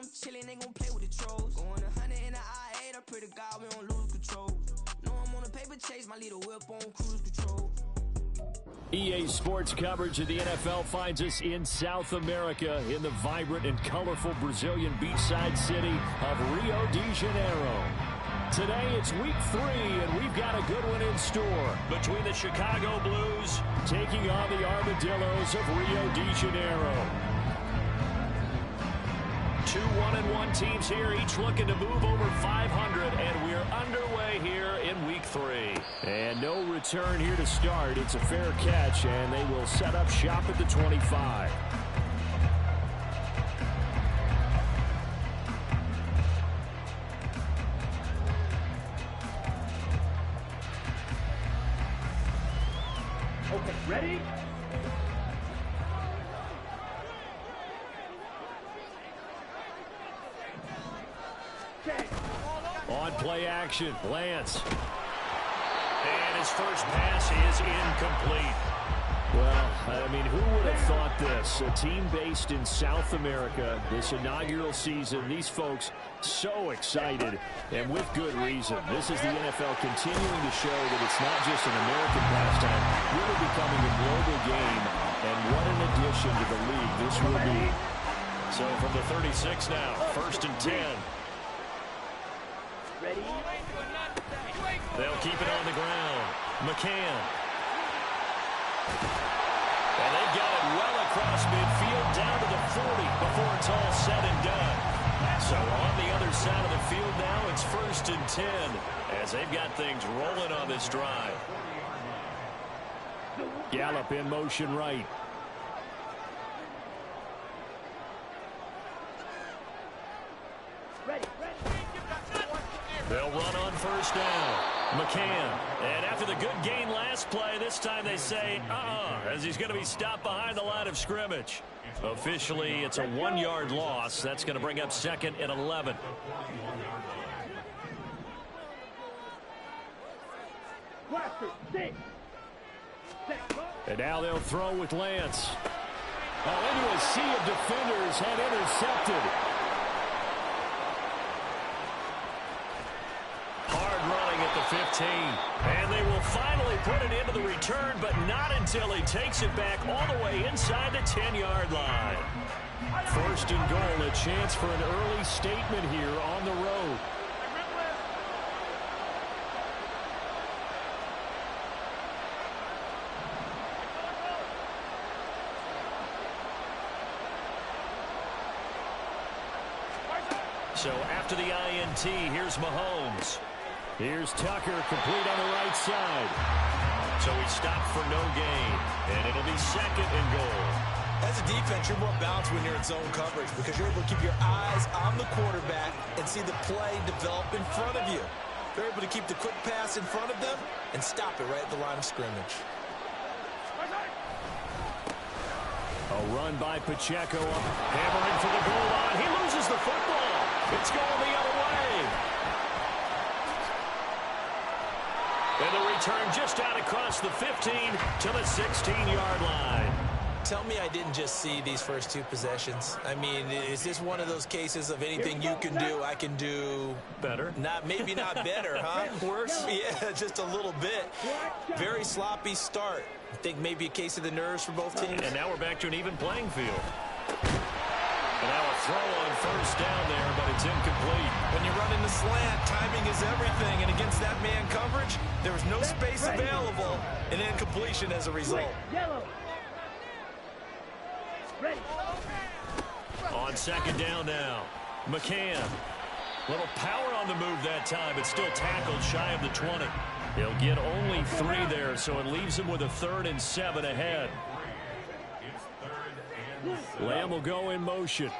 I'm chillin', they gon' play with the trolls. Going 100 in the I-8, I pray to God we don't lose control. No, I'm on a paper chase, my little whip on cruise control. EA Sports coverage of the NFL finds us in South America in the vibrant and colorful Brazilian beachside city of Rio de Janeiro. Today it's week 3, and we've got a good one in store between the Chicago Blues taking on the Armadillos of Rio de Janeiro. 2 1-1 teams here, each looking to move over 500, and we're underway here in week 3. And no return here to start. It's a fair catch, and they will set up shop at the 25. Okay, ready? On play action, Lance. And his first pass is incomplete. Well, I mean, who would have thought this? A team based in South America, this inaugural season, these folks so excited, and with good reason. This is the NFL continuing to show that it's not just an American pastime, really becoming a global game, and what an addition to the league this will be. So from the 36 now, 1st and 10. Ready? They'll keep it on the ground. McCann. And they've got it well across midfield down to the 40 before it's all said and done. So on the other side of the field now, it's 1st and 10 as they've got things rolling on this drive. Gallup in motion right. Ready. They'll run on 1st down. McCann. And after the good gain last play, this time they say, as he's going to be stopped behind the line of scrimmage. Officially, it's a 1-yard loss. That's going to bring up 2nd and 11. And now they'll throw with Lance. Into a sea of defenders and intercepted. Hard running at the 15. And they will finally put it into the return, but not until he takes it back all the way inside the 10-yard line. 1st and goal, a chance for an early statement here on the road. So after the INT, here's Mahomes. Here's Tucker, complete on the right side. So he stopped for no gain, and it'll be 2nd and goal. As a defense, you're more balanced when you're in zone coverage because you're able to keep your eyes on the quarterback and see the play develop in front of you. You're able to keep the quick pass in front of them and stop it right at the line of scrimmage. A run by Pacheco, hammering for the goal line. He loses the football. It's going the other way. And the return just out across the 15 to the 16-yard line. Tell me I didn't just see these first 2 possessions. I mean, is this one of those cases of anything you can do, I can do better? Maybe not better, huh? Worse? Yeah, just a little bit. Very sloppy start. I think maybe a case of the nerves for both teams. And now we're back to an even playing field. And now a throw on 1st down there, but it's incomplete. When you run in the slant, timing is everything. And against that man coverage, there was no space available, and incompletion as a result. Yellow. Ready. On 2nd down now, McCann. Little power on the move that time, but still tackled shy of the 20. He'll get only 3 there, so it leaves him with a 3rd and 7 ahead. Lamb will go in motion.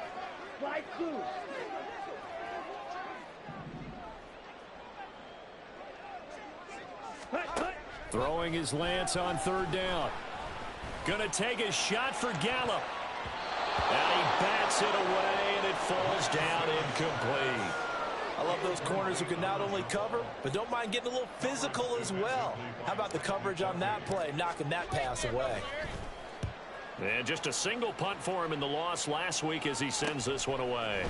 Throwing his Lance on 3rd down. Gonna take a shot for Gallup. And he bats it away, and it falls down incomplete. I love those corners who can not only cover, but don't mind getting a little physical as well. How about the coverage on that play, knocking that pass away? And just a single punt for him in the loss last week as he sends this one away.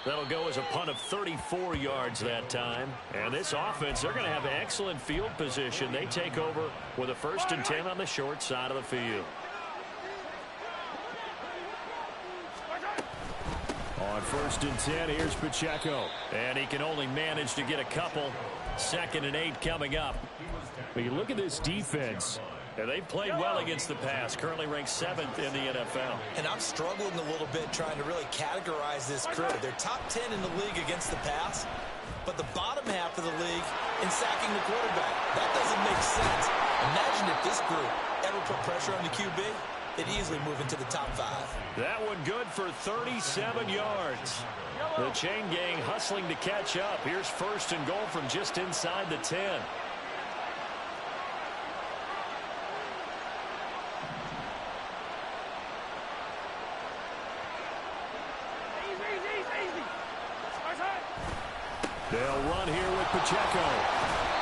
That'll go as a punt of 34 yards that time. And this offense, they're going to have excellent field position. They take over with a 1st and 10 on the short side of the field. On 1st and 10, here's Pacheco. And he can only manage to get a couple. 2nd and 8 coming up. But you look at this defense. And they've played well against the pass, currently ranked 7th in the NFL. And I'm struggling a little bit trying to really categorize this crew. They're top 10 in the league against the pass, but the bottom half of the league in sacking the quarterback. That doesn't make sense. Imagine if this group ever put pressure on the QB, they'd easily move into the top 5. That one good for 37 yards. The chain gang hustling to catch up. Here's 1st and goal from just inside the 10. They'll run here with Pacheco.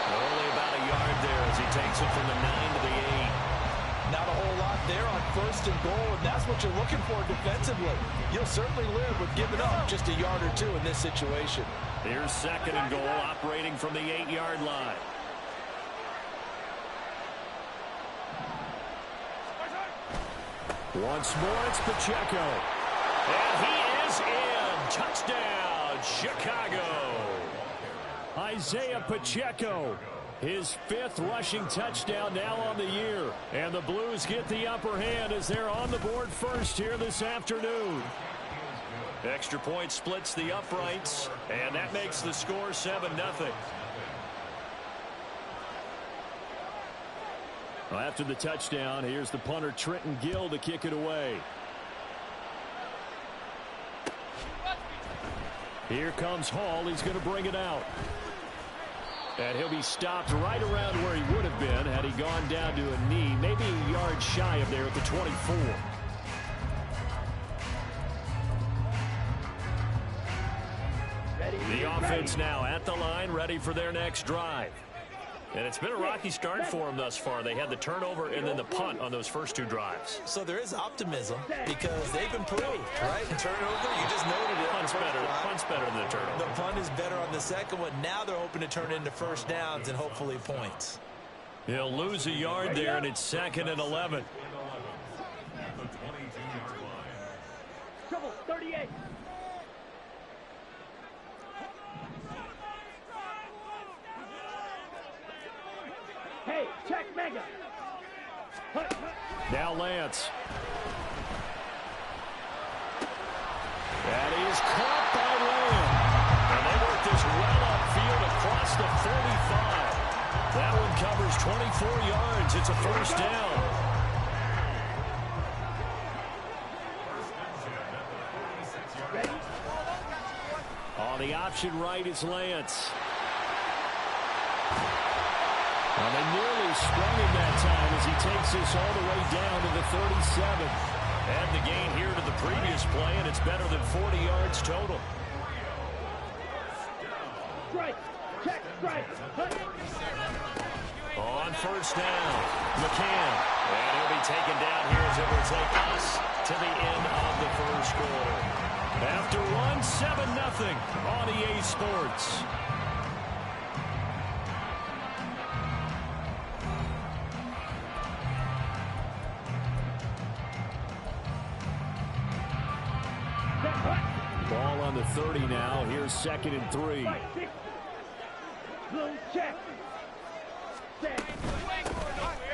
Only about a yard there as he takes it from the 9 to the 8. Not a whole lot there on 1st and goal, and that's what you're looking for defensively. You'll certainly live with giving up just a yard or 2 in this situation. Here's 2nd and goal, operating from the 8-yard line. Once more, it's Pacheco. And he is in. Touchdown, Chicago. Isaiah Pacheco, his 5th rushing touchdown now on the year. And the Blues get the upper hand as they're on the board first here this afternoon. Extra point splits the uprights, and that makes the score 7-0. Well, after the touchdown, here's the punter Trenton Gill to kick it away. Here comes Hall. He's going to bring it out. And he'll be stopped right around where he would have been had he gone down to a knee, maybe a yard shy of there at the 24. The offense now at the line, ready for their next drive. And it's been a rocky start for them thus far. They had the turnover and then the punt on those first 2 drives. So there is optimism because they've improved, right? Turnover, you just noted it. Punt's better than the turnover. The punt is better on the second one. Now they're hoping to turn it into 1st downs and hopefully points. He'll lose a yard there, and it's 2nd and 11. Trouble, 38. Hey, check Mega. Now Lance. That is caught by Lamb. And they work this well upfield across the 45. That one covers 24 yards. It's a 1st down. On the option right is Lance. And they nearly sprung him that time as he takes this all the way down to the 37. Add the gain here to the previous play, and it's better than 40 yards total. Strike. Check. Strike. On 1st down, McCann. And he'll be taken down here as it will take us to the end of the 1st quarter. After one, 7-0 on EA Sports. Ball on the 30 now. Here's 2nd and 3.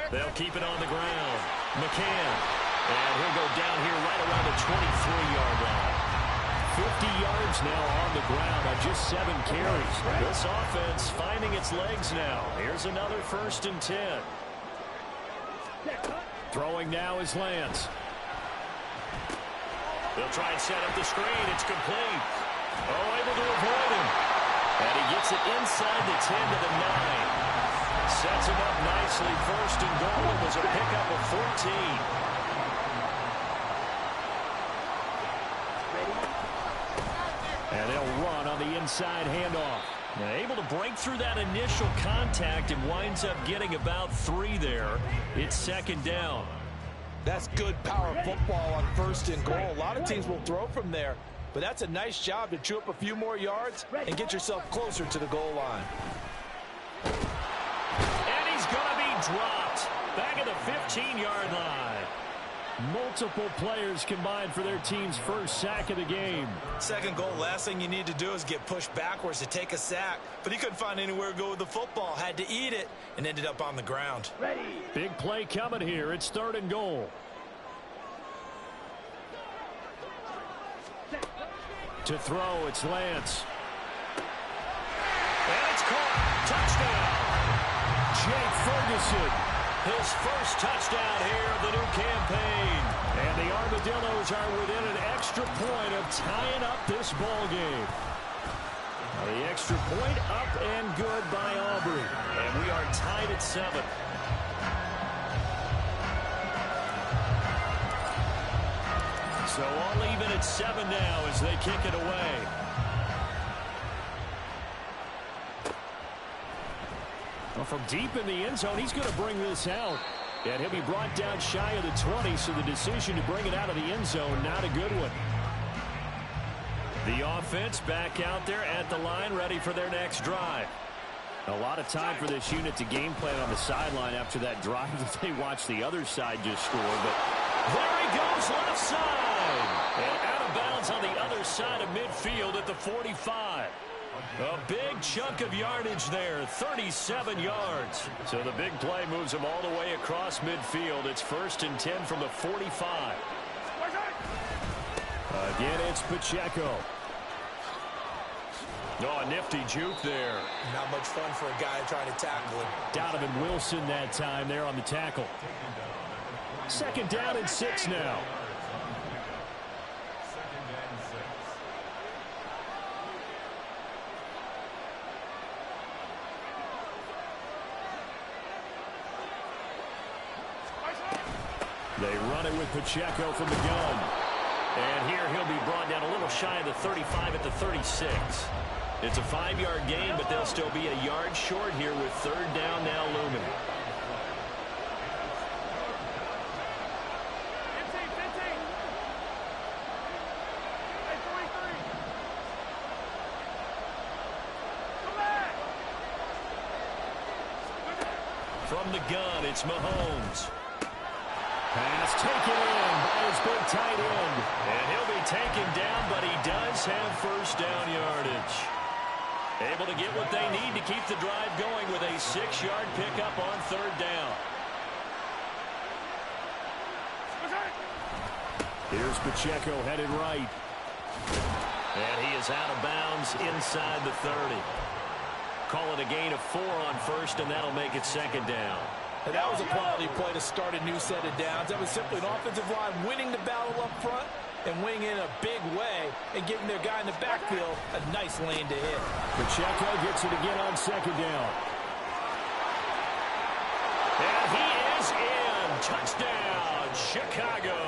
They'll keep it on the ground. McCann. And he'll go down here right around the 23-yard line. 50 yards now on the ground on just 7 carries. This offense finding its legs now. Here's another 1st and 10. Throwing now is Lance. They'll try and set up the screen. It's complete. Oh, able to avoid him. And he gets it inside the 10 to the 9. Sets him up nicely. 1st and goal. It was a pickup of 14. And they'll run on the inside handoff. And able to break through that initial contact and winds up getting about 3 there. It's 2nd down. That's good power football on 1st and goal. A lot of teams will throw from there. but that's a nice job to chew up a few more yards and get yourself closer to the goal line. And he's going to be dropped back at the 15-yard line. Multiple players combined for their team's first sack of the game. Second goal, last thing you need to do is get pushed backwards to take a sack. But he couldn't find anywhere to go with the football. Had to eat it and ended up on the ground. Ready. Big play coming here. It's 3rd and goal. To throw, it's Lance. And it's caught. Touchdown. Jake Ferguson. His first touchdown here of the new campaign. And the Armadillos are within an extra point of tying up this ball game. The extra point up and good by Aubrey. And we are tied at 7. So all even at 7 now as they kick it away. Well, from deep in the end zone, he's going to bring this out. And he'll be brought down shy of the 20, so the decision to bring it out of the end zone, not a good one. The offense back out there at the line, ready for their next drive. A lot of time for this unit to game plan on the sideline after that drive that they watched the other side just score. But there he goes, left side. And out of bounds on the other side of midfield at the 45. A big chunk of yardage there, 37 yards. So the big play moves him all the way across midfield. It's 1st and 10 from the 45. Again, it's Pacheco. Oh, a nifty juke there. Not much fun for a guy trying to tackle him. Donovan Wilson that time there on the tackle. 2nd down and 6 now. They run it with Pacheco from the gun. And here he'll be brought down a little shy of the 35 at the 36. It's a 5-yard gain, but they'll still be a yard short here with 3rd down now looming. From the gun, it's Mahomes. Pass taken in by his big tight end. And he'll be taken down, but he does have 1st down yardage. Able to get what they need to keep the drive going with a 6-yard pickup on 3rd down. Here's Pacheco headed right. And he is out of bounds inside the 30. Call it a gain of 4 on 1st, and that'll make it 2nd down. And that was a quality play to start a new set of downs. That was simply an offensive line winning the battle up front and winning in a big way and giving their guy in the backfield a nice lane to hit. Pacheco gets it again on 2nd down. And he is in. Touchdown, Chicago.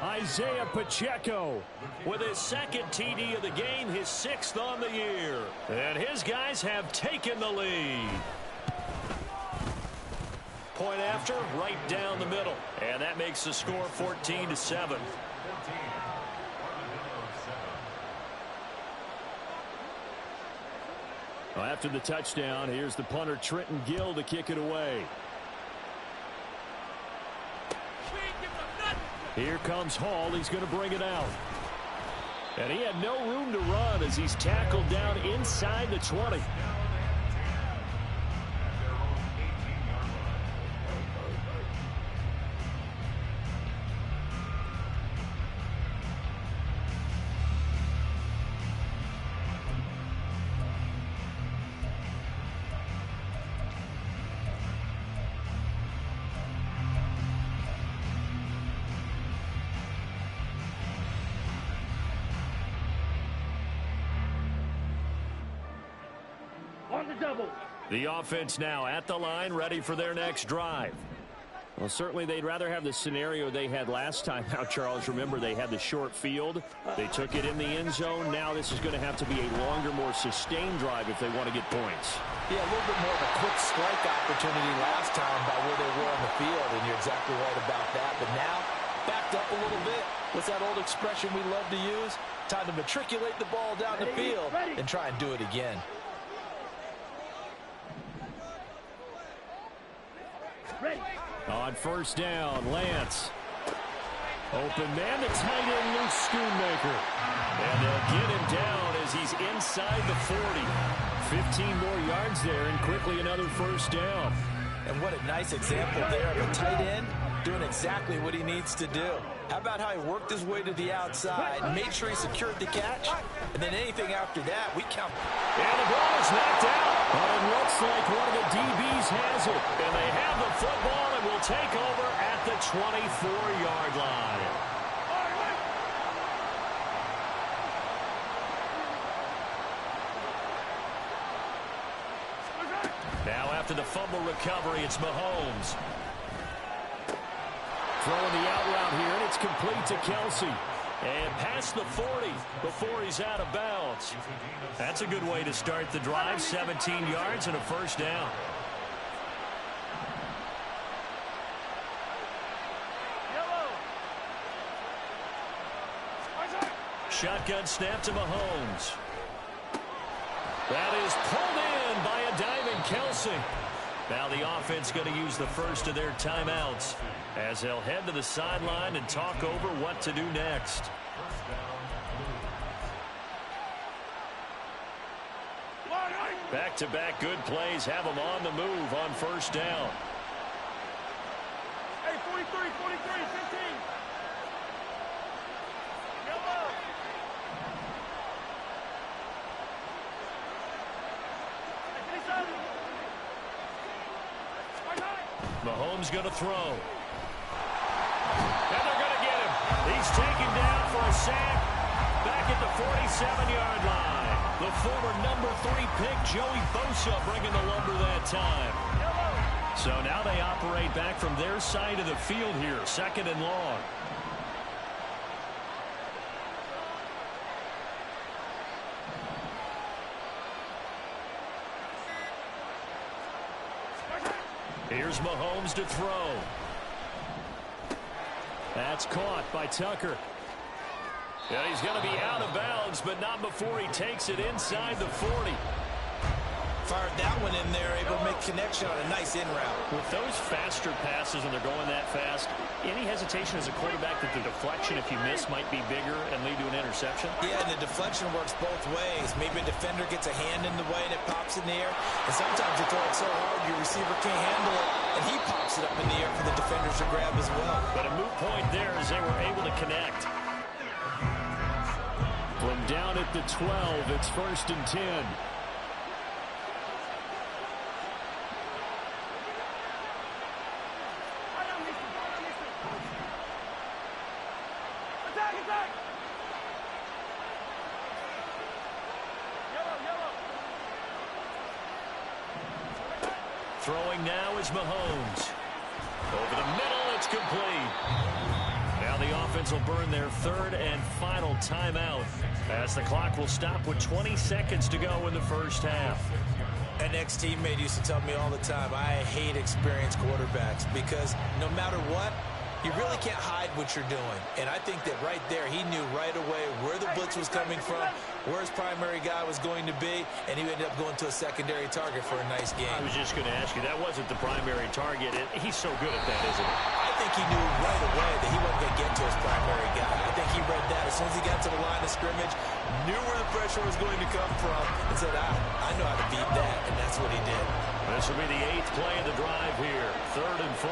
Isaiah Pacheco with his 2nd TD of the game, his 6th on the year. And his guys have taken the lead. Point after, right down the middle. And that makes the score 14-7. Well, after the touchdown, here's the punter Trenton Gill to kick it away. Here comes Hall. He's going to bring it out. And he had no room to run as he's tackled down inside the 20. The offense now at the line, ready for their next drive. Well, certainly they'd rather have the scenario they had last time out, Charles. Remember, they had the short field. They took it in the end zone. Now this is going to have to be a longer, more sustained drive if they want to get points. Yeah, a little bit more of a quick strike opportunity last time by where they were on the field, and you're exactly right about that. But now, backed up a little bit. What's that old expression we love to use? Time to matriculate the ball down the field and try and do it again. On first down, Lance. Open man, the tight end, Luke Schoonmaker. And they'll get him down as he's inside the 40. 15 more yards there, and quickly another first down. And what a nice example there of a tight end doing exactly what he needs to do. How about how he worked his way to the outside, made sure he secured the catch, and then anything after that, we count. And the ball is knocked out. But it looks like one of the DBs has it. And they have the football and will take over at the 24-yard line. Now after the fumble recovery, it's Mahomes. Throwing the out route here, and it's complete to Kelsey. And past the 40 before he's out of bounds. That's a good way to start the drive. 17 yards and a first down. Shotgun snap to Mahomes. That is pulled in by a diving Kelsey. Now the offense going to use the first of their timeouts as they'll head to the sideline and talk over what to do next. Back-to-back good plays have them on the move on first down. Hey, 43, 15. Yellow. Mahomes going to throw. And they're going to get him. He's taken down for a sack back at the 47-yard line. The former number 3 pick, Joey Bosa, bringing the lumber that time. So now they operate back from their side of the field here, second and long. Here's Mahomes to throw. That's caught by Tucker. And he's going to be out of bounds, but not before he takes it inside the 40. Fired that one in there, able to make connection on a nice in route. With those faster passes and they're going that fast, any hesitation as a quarterback that the deflection, if you miss, might be bigger and lead to an interception? Yeah, and the deflection works both ways. Maybe a defender gets a hand in the way and it pops in the air. And sometimes you throw it so hard your receiver can't handle it, and he pops it up in the air for the defenders to grab as well. But a moot point there as they were able to connect. From down at the 12, it's first and 10. Throwing now is Mahomes. Over the middle, it's complete. Now the offense will burn their third and final timeout as the clock will stop with 20 seconds to go in the first half. An ex-teammate used to tell me all the time, I hate experienced quarterbacks because no matter what, you really can't hide what you're doing. And I think that right there, he knew right away where the blitz was coming from, where his primary guy was going to be, and he ended up going to a secondary target for a nice game. I was just going to ask you, that wasn't the primary target. He's so good at that, isn't he? I think he knew right away that he wasn't going to get to his primary guy. I think he read that as soon as he got to the line of scrimmage, knew where the pressure was going to come from, and said, I know how to beat that, and that's what he did. This will be the 8th play of the drive here, 3rd and 4.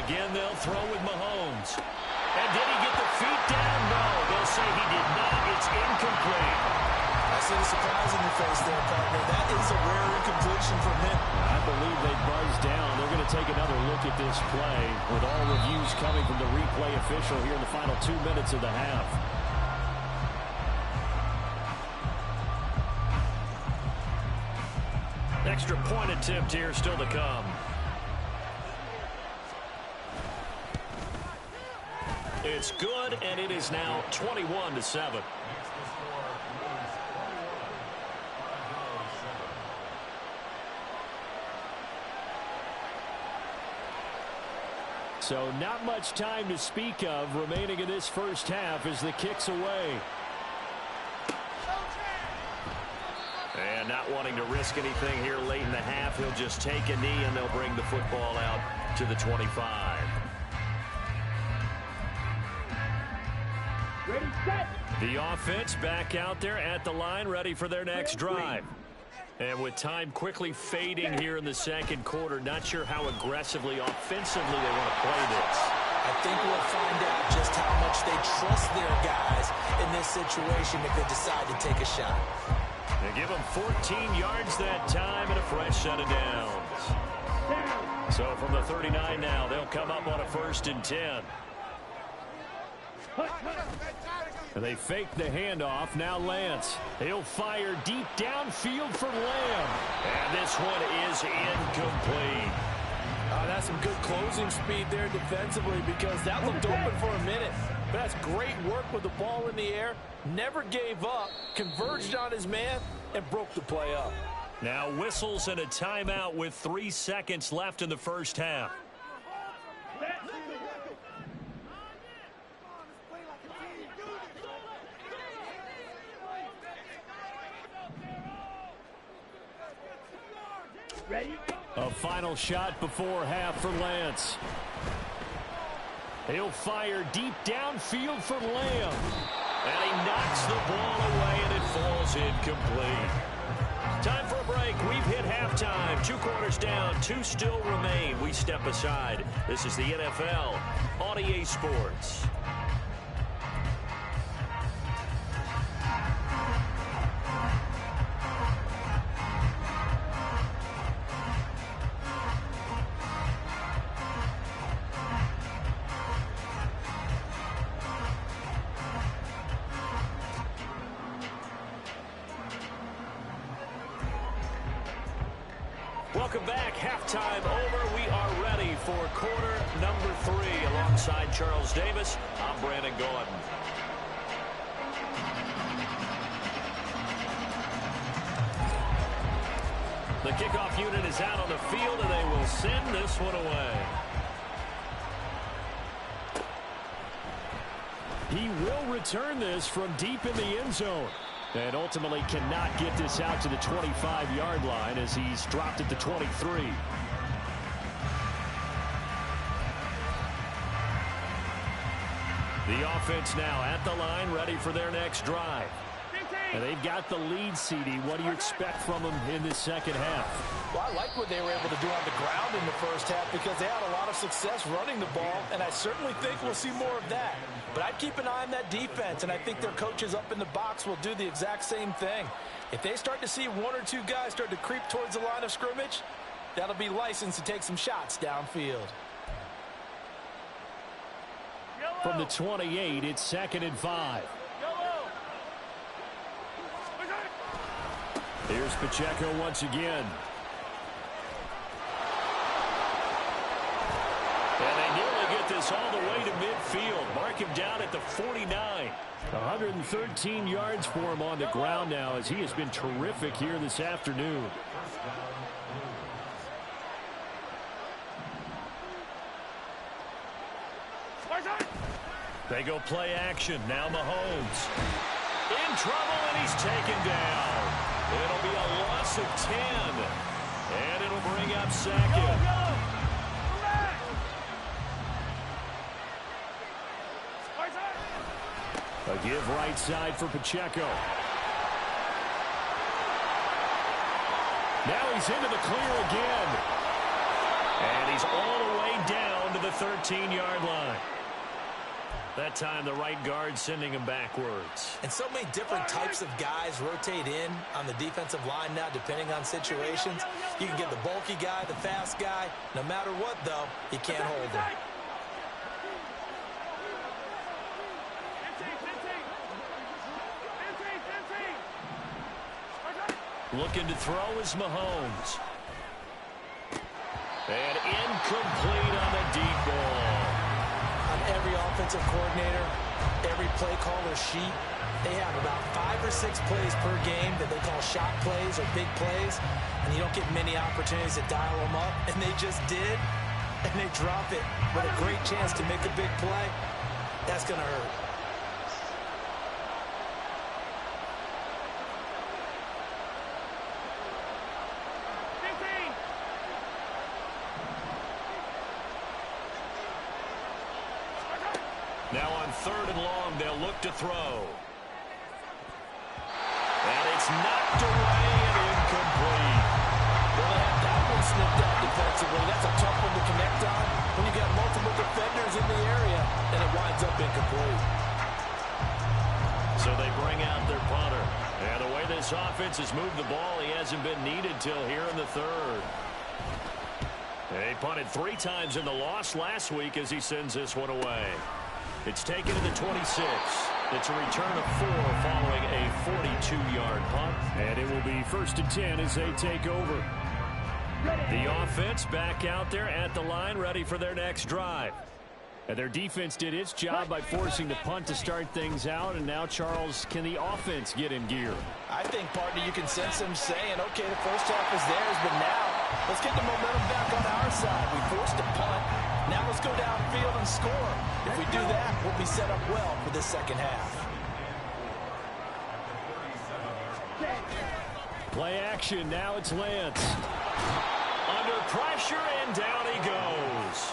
Again, they'll throw with Mahomes. And did he get the feet down? No, they'll say he did not. It's incomplete. I see the surprise in your face there, partner. That is a rare incompletion from him. I believe they buzzed down. They're going to take another look at this play with all reviews coming from the replay official here in the final 2 minutes of the half. Extra point attempt here still to come. It's good, and it is now 21-7. So not much time to speak of remaining in this first half as the kick's away. And not wanting to risk anything here late in the half, he'll just take a knee and they'll bring the football out to the 25. Ready, set. The offense back out there at the line, ready for their next drive. And with time quickly fading here in the second quarter, not sure how aggressively, offensively they want to play this. I think we'll find out just how much they trust their guys in this situation if they decide to take a shot. They give them 14 yards that time and a fresh set of downs. So from the 39 now, they'll come up on a 1st and 10. And they fake the handoff. Now Lance. He'll fire deep downfield for Lamb. And this one is incomplete. That's some good closing speed there defensively because that looked open for a minute. But that's great work with the ball in the air. Never gave up, converged on his man, and broke the play up. Now whistles and a timeout with 3 seconds left in the first half. Ready? A final shot before half for Lance. He'll fire deep downfield for Lamb. And he knocks the ball away, and it falls incomplete. Time for a break. We've hit halftime. 2 quarters down. 2 still remain. We step aside. This is the NFL on EA Sports. Welcome back. Halftime over. We are ready for quarter number 3. Alongside Charles Davis, I'm Brandon Gordon. The kickoff unit is out on the field, and they will send this one away. He will return this from deep in the end zone. And ultimately cannot get this out to the 25-yard line as he's dropped at the 23. The offense now at the line, ready for their next drive. And they've got the lead, CD. What do you expect from them in this second half? Well, I like what they were able to do on the ground in the first half because they had a lot of success running the ball, and I certainly think we'll see more of that. But I'd keep an eye on that defense, and I think their coaches up in the box will do the exact same thing. If they start to see 1 or 2 guys start to creep towards the line of scrimmage, that'll be licensed to take some shots downfield. From the 28, it's 2nd and 5. Here's Pacheco once again. And they nearly get this all the way to midfield. Mark him down at the 49. 113 yards for him on the ground now as he has been terrific here this afternoon. They go play action. Now Mahomes. In trouble, and he's taken down. It'll be a loss of 10. And it'll bring up 2nd. A give right side for Pacheco. Now he's into the clear again. And he's all the way down to the 13-yard line. That time the right guard sending him backwards. And so many different types of guys rotate in on the defensive line now depending on situations. You can get the bulky guy, the fast guy. No matter what, though, you can't hold him. Looking to throw is Mahomes. And incomplete on the deep ball. On every offensive coordinator, every play caller sheet, they have about 5 or 6 plays per game that they call shot plays or big plays, and you don't get many opportunities to dial them up, and they just did, and they drop it with a great chance to make a big play. That's going to hurt. Now on 3rd and long, they'll look to throw. And it's knocked away and incomplete. Well, they have that one snipped out defensively. That's a tough one to connect on when you've got multiple defenders in the area, and it winds up incomplete. So they bring out their punter. And the way this offense has moved the ball, he hasn't been needed till here in the 3rd. They punted 3 times in the loss last week as he sends this one away. It's taken to the 26. It's a return of 4 following a 42-yard punt. And it will be 1st and 10 as they take over. The offense back out there at the line, ready for their next drive. And their defense did its job by forcing the punt to start things out. And now, Charles, can the offense get in gear? I think, partner, you can sense them saying, okay, the first half is theirs, but now let's get the momentum back on our side. We forced a punt. Now let's go downfield and score. If we do that, we'll be set up well for the second half. Play action. Now it's Lance. Under pressure, and down he goes.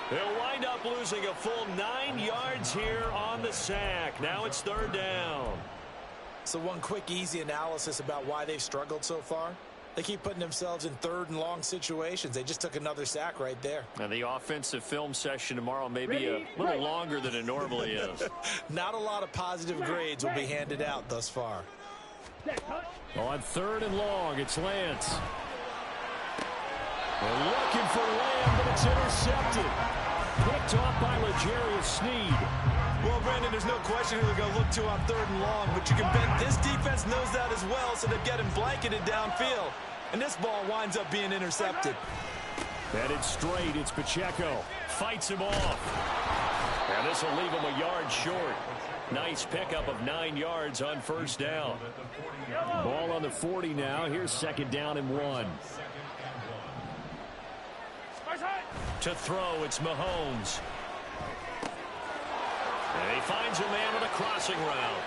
They'll wind up losing a full 9 yards here on the sack. Now it's 3rd down. So one quick, easy analysis about why they've struggled so far. They keep putting themselves in 3rd and long situations. They just took another sack right there. And the offensive film session tomorrow may be a little longer than it normally is. Not a lot of positive grades will be handed out thus far. On 3rd and long, it's Lance. They're looking for Lamb, but it's intercepted. Picked off by L'Jarius Sneed. Well, Brandon, there's no question who they're going to look to on 3rd and long, but you can bet this defense knows that as well, so they've got him blanketed downfield. And this ball winds up being intercepted. Headed straight, it's Pacheco. Fights him off. And this will leave him a yard short. Nice pickup of 9 yards on 1st down. Ball on the 40 now. Here's 2nd down and 1. To throw, it's Mahomes. And he finds a man with a crossing route.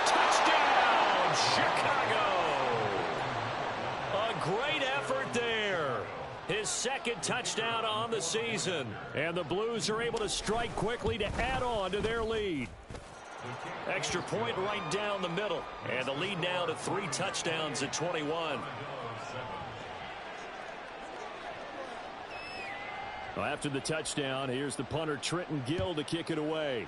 Touchdown, Chicago! A great effort there. His 2nd touchdown on the season. And the Blues are able to strike quickly to add on to their lead. Extra point right down the middle. And the lead now to 3 touchdowns at 21. Well, after the touchdown, here's the punter Trenton Gill to kick it away.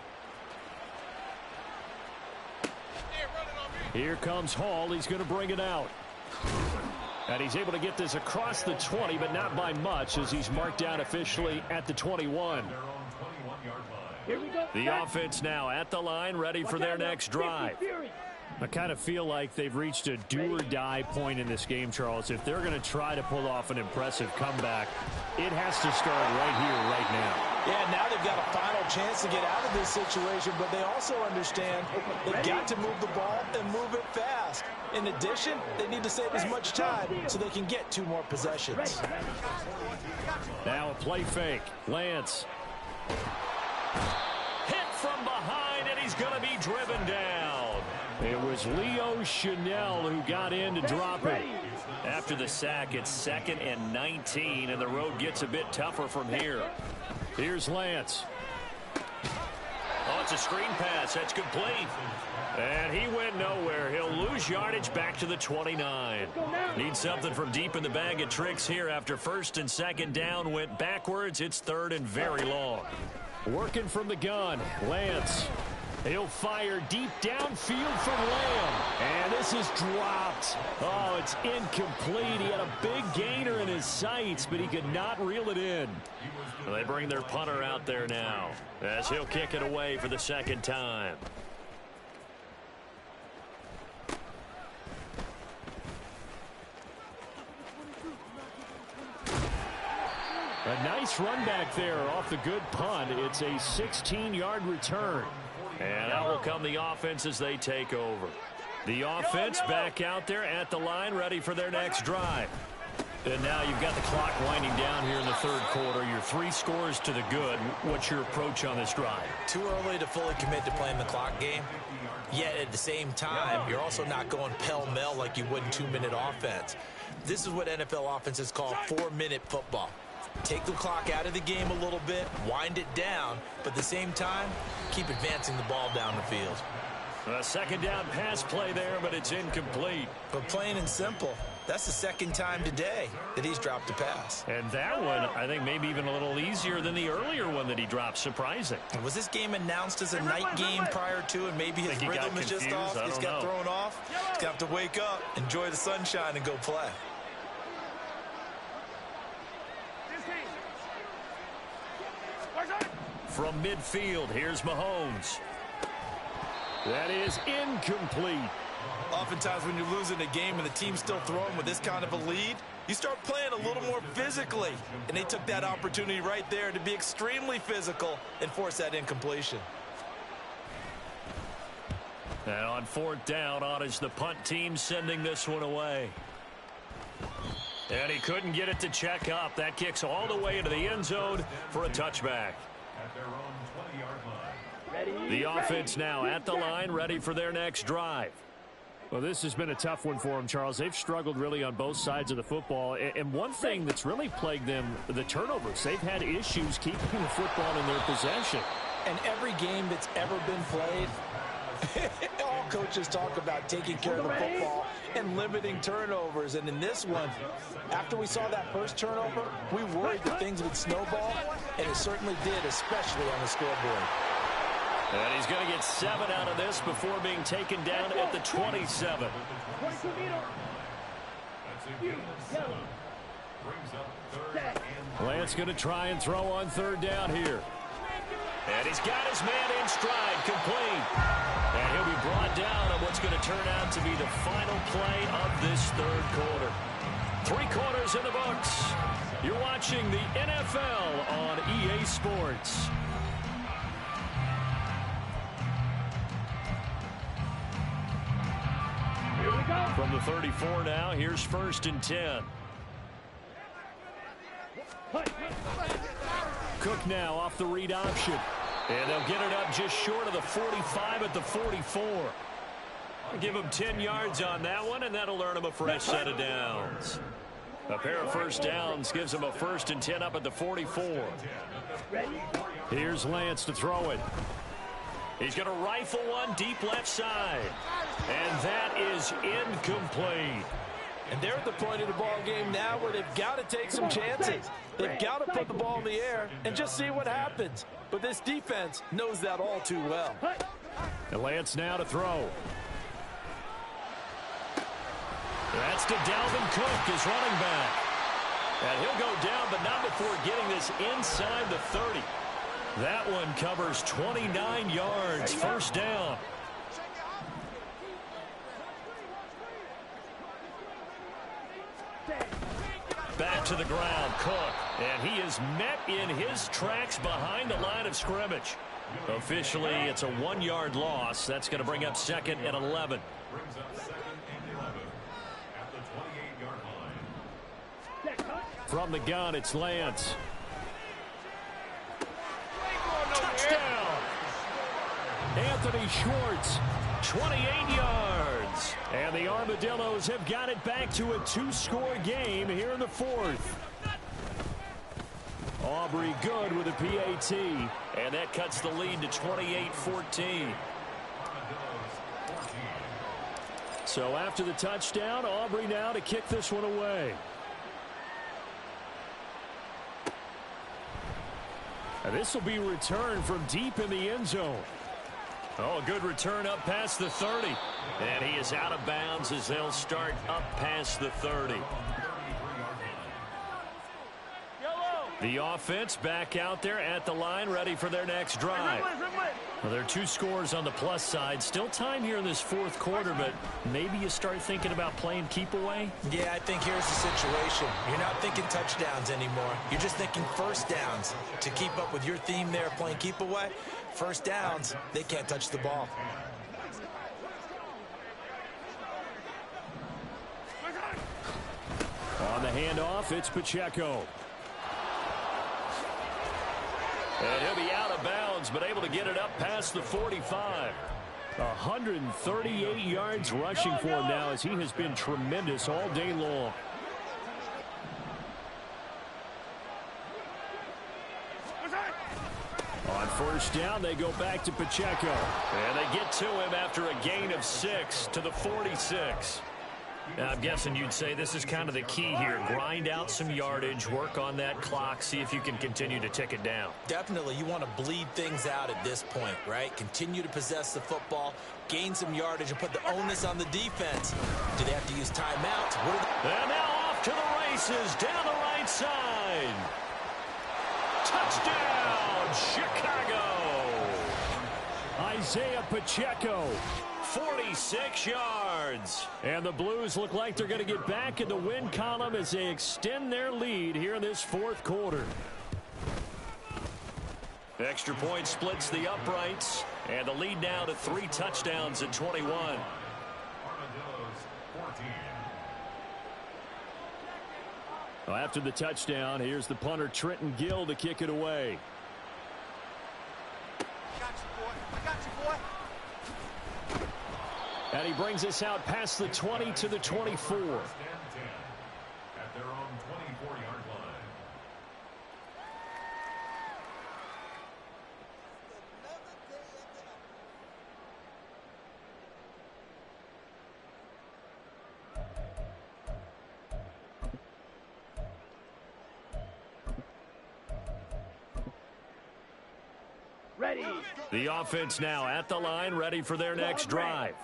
Here comes Hall. He's going to bring it out. And he's able to get this across the 20, but not by much, as he's marked down officially at the 21. The offense now at the line, ready for their next drive. I kind of feel like they've reached a do-or-die point in this game, Charles. If they're going to try to pull off an impressive comeback, it has to start right here, right now. Yeah, now they've got a final chance to get out of this situation, but they also understand they've got to move the ball and move it fast. In addition, they need to save as much time so they can get 2 more possessions. Now a play fake. Lance. Hit from behind, and he's going to be driven down. It was Leo Chanel who got in to drop it. After the sack, it's 2nd and 19, and the road gets a bit tougher from here. Here's Lance. Oh, it's a screen pass. That's complete. And he went nowhere. He'll lose yardage back to the 29. Need something from deep in the bag of tricks here after 1st and 2nd down went backwards. It's 3rd and very long. Working from the gun, Lance. He'll fire deep downfield from Lamb. And this is dropped. Oh, it's incomplete. He had a big gainer in his sights, but he could not reel it in. Well, they bring their punter out there now as he'll kick it away for the 2nd time. A nice run back there off the good punt. It's a 16-yard return. And out will come the offense as they take over. The offense back out there at the line, ready for their next drive. And now you've got the clock winding down here in the third quarter. You're 3 scores to the good. What's your approach on this drive? Too early to fully commit to playing the clock game. Yet at the same time, you're also not going pell-mell like you would in 2-minute offense. This is what NFL offenses call 4-minute football. Take the clock out of the game a little bit, wind it down, but at the same time, keep advancing the ball down the field. A second down pass play there, but it's incomplete. But plain and simple, that's the second time today that he's dropped a pass. And that one, I think, maybe even a little easier than the earlier one that he dropped. Surprising. Was this game announced as a night game prior to, and maybe his rhythm is just off? He's got thrown off. He's going to have to wake up, enjoy the sunshine, and go play. From midfield, here's Mahomes. That is incomplete. Oftentimes when you're losing a game and the team's still throwing with this kind of a lead, you start playing a little more physically. And they took that opportunity right there to be extremely physical and force that incompletion. And on 4th down, on is the punt team sending this one away. And he couldn't get it to check up. That kicks all the way into the end zone for a touchback. The offense now at the line, ready for their next drive. Well, this has been a tough one for them, Charles. They've struggled really on both sides of the football. And one thing that's really plagued them, the turnovers. They've had issues keeping the football in their possession. And every game that's ever been played, all coaches talk about taking care of the football and limiting turnovers. And in this one, after we saw that first turnover, we worried that things would snowball, and it certainly did, especially on the scoreboard. And he's going to get 7 out of this before being taken down at the 27. Lance going to try and throw on 3rd down here. And he's got his man in stride, complete. And he'll be brought down on what's going to turn out to be the final play of this 3rd quarter. 3 quarters in the books. You're watching the NFL on EA Sports. From the 34 now, here's 1st and 10. Cook now off the read option. And they'll get it up just short of the 45 at the 44. Give them 10 yards on that one, and that'll earn them a fresh set of downs. A pair of 1st downs gives them a 1st and 10 up at the 44. Here's Lance to throw it. He's going to rifle one deep left side. And that is incomplete. And they're at the point of the ball game now where they've got to take some chances. They've got to put the ball in the air and just see what happens. But this defense knows that all too well. And Lance now to throw. That's to Dalvin Cook, his running back. And he'll go down, but not before getting this inside the 30. That one covers 29 yards, 1st down. Back to the ground, Cook. And he is met in his tracks behind the line of scrimmage. Officially, it's a 1-yard loss. That's going to bring up 2nd and 11. From the gun, it's Lance. Touchdown! Anthony Schwartz, 28 yards. And the Armadillos have got it back to a 2-score game here in the 4th. Aubrey good with a PAT. And that cuts the lead to 28-14. So after the touchdown, Aubrey now to kick this one away. And this will be returned from deep in the end zone. Oh, a good return up past the 30. And he is out of bounds as they'll start up past the 30. The offense back out there at the line, ready for their next drive. Well, there are two scores on the plus side. Still time here in this fourth quarter, but maybe you start thinking about playing keep away? Yeah, I think here's the situation. You're not thinking touchdowns anymore. You're just thinking first downs. To keep up with your theme there, playing keep away, first downs, they can't touch the ball. On the handoff, it's Pacheco. And he'll be out of bounds, but able to get it up past the 45. 138 yards rushing for him now as he has been tremendous all day long. On first down, they go back to Pacheco. And they get to him after a gain of 6 to the 46. Now, I'm guessing you'd say this is kind of the key here. Grind out some yardage, work on that clock, see if you can continue to tick it down. Definitely, you want to bleed things out at this point, right? Continue to possess the football, gain some yardage, and put the onus on the defense. Do they have to use timeouts? And now off to the races, down the right side. Touchdown, Chicago! Isaiah Pacheco. 46 yards. And the Blues look like they're going to get back in the win column as they extend their lead here in this fourth quarter. Extra point splits the uprights. And the lead now to 3 touchdowns at 21. Well, after the touchdown, here's the punter Trenton Gill to kick it away. And he brings us out past the 20 to the 24. At their own 24-yard line. Ready. The offense now at the line, ready for their next drive.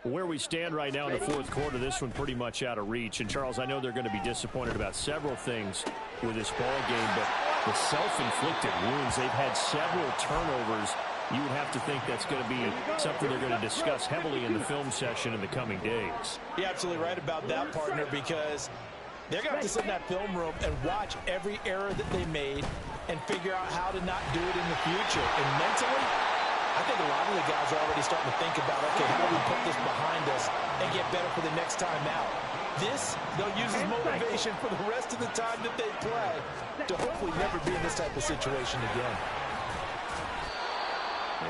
Where we stand right now in the fourth quarter, this one pretty much out of reach. And, Charles, I know they're going to be disappointed about several things with this ball game, but the self-inflicted wounds, they've had several turnovers. You would have to think that's going to be something they're going to discuss heavily in the film session in the coming days. You're absolutely right about that, partner, because they're going to have to sit in that film room and watch every error that they made and figure out how to not do it in the future. And mentally, I think a lot of the guys are already starting to think about, okay, how do we put this behind us and get better for the next time out? This, they'll use as motivation for the rest of the time that they play to hopefully never be in this type of situation again.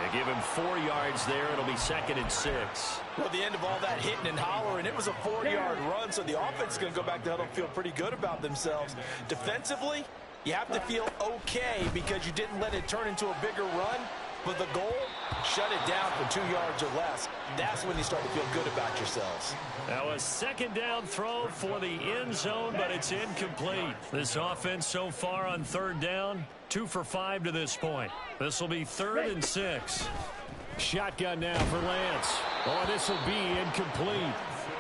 They give him 4 yards there. It'll be 2nd and 6. Well, at the end of all that hitting and hollering, it was a 4-yard run, so the offense is going to go back to huddle and feel pretty good about themselves. Defensively, you have to feel okay because you didn't let it turn into a bigger run. But the goal, shut it down for 2 yards or less. That's when you start to feel good about yourselves. That was 2nd down throw for the end zone, but it's incomplete. This offense so far on 3rd down, 2 for 5 to this point. This will be 3rd and 6. Shotgun now for Lance. Oh, this will be incomplete.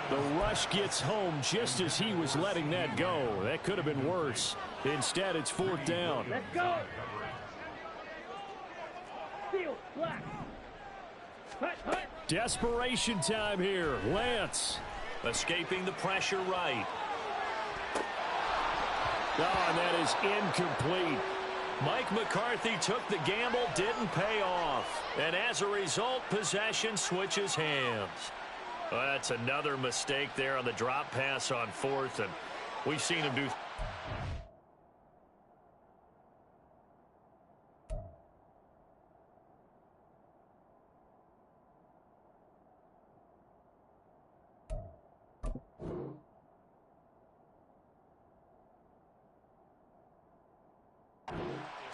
The rush gets home just as he was letting that go. That could have been worse. Instead, it's 4th down. Let's go. Field, black. Hut, hut. Desperation time here. Lance escaping the pressure right. Oh, and that is incomplete. Mike McCarthy took the gamble, didn't pay off. And as a result, possession switches hands. Well, that's another mistake there on the drop pass on 4th, and we've seen him do.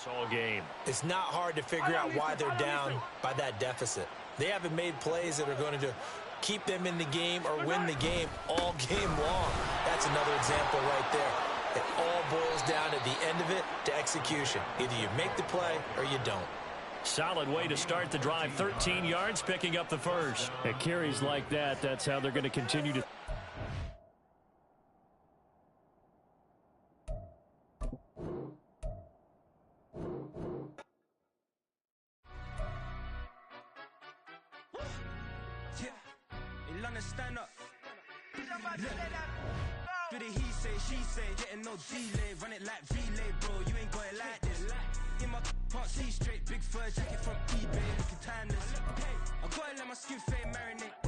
All game. It's not hard to figure out why they're down by that deficit. They haven't made plays that are going to keep them in the game or win the game all game long. That's another example right there. It all boils down at the end of it to execution. Either you make the play or you don't. Solid way to start the drive. 13 yards, picking up the first. At carries like that, that's how they're going to continue to. London, stand up. Do the he say, she say, getting no delay. Run it like relay, bro, you ain't got it like this. In my can't see straight, big fur jacket from eBay, looking timeless. I gotta let my skin fade marinate.